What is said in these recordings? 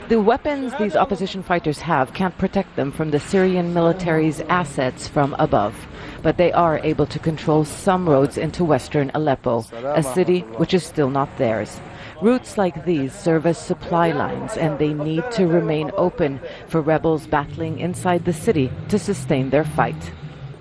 The weapons these opposition fighters have can't protect them from the Syrian military's assets from above, but they are able to control some roads into western Aleppo, a city which is still not theirs. Routes like these serve as supply lines, and they need to remain open for rebels battling inside the city to sustain their fight.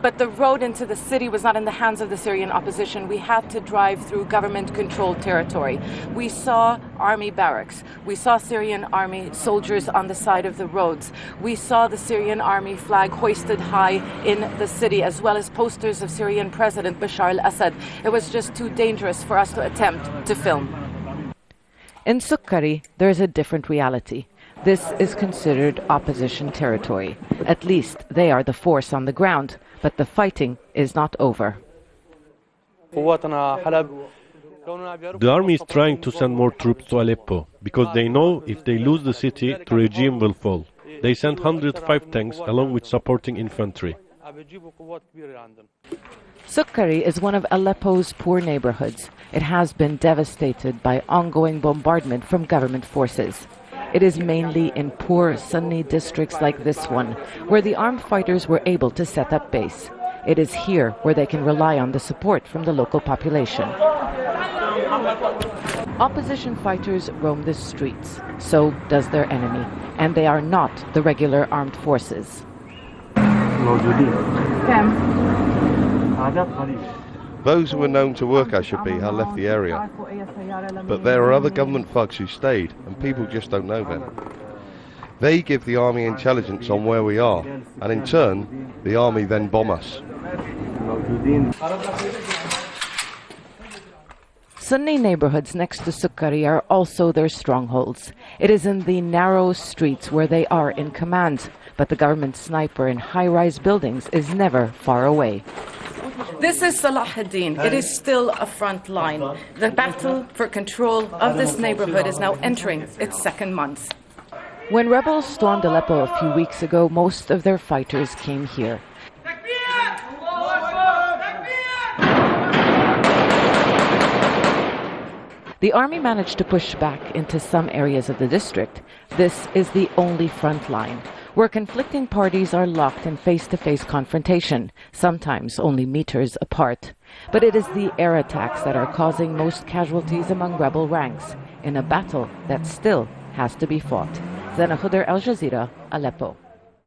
But the road into the city was not in the hands of the Syrian opposition. We had to drive through government-controlled territory. We saw army barracks. We saw Syrian army soldiers on the side of the roads. We saw the Syrian army flag hoisted high in the city, as well as posters of Syrian President Bashar al-Assad. It was just too dangerous for us to attempt to film. In Sukkari, there is a different reality. This is considered opposition territory. At least they are the force on the ground, but the fighting is not over. The army is trying to send more troops to Aleppo because they know if they lose the city, the regime will fall. They sent 105 tanks along with supporting infantry. Sukkari is one of Aleppo's poor neighborhoods. It has been devastated by ongoing bombardment from government forces. It is mainly in poor Sunni districts like this one, where the armed fighters were able to set up base. It is here where they can rely on the support from the local population. Opposition fighters roam the streets, so does their enemy, and they are not the regular armed forces. Those who were known to work as Shabi have left the area, but there are other government thugs who stayed, and people just don't know them. They give the army intelligence on where we are, and in turn, the army then bomb us. Sunni neighborhoods next to Sukkari are also their strongholds. It is in the narrow streets where they are in command, but the government sniper in high-rise buildings is never far away. This is Salah ad-Din. It is still a front line. The battle for control of this neighborhood is now entering its second month. When rebels stormed Aleppo a few weeks ago, most of their fighters came here. The army managed to push back into some areas of the district. This is the only front line, where conflicting parties are locked in face-to-face confrontation, sometimes only meters apart. But it is the air attacks that are causing most casualties among rebel ranks, in a battle that still has to be fought. Zeina, Khodr, Al Jazeera, Aleppo.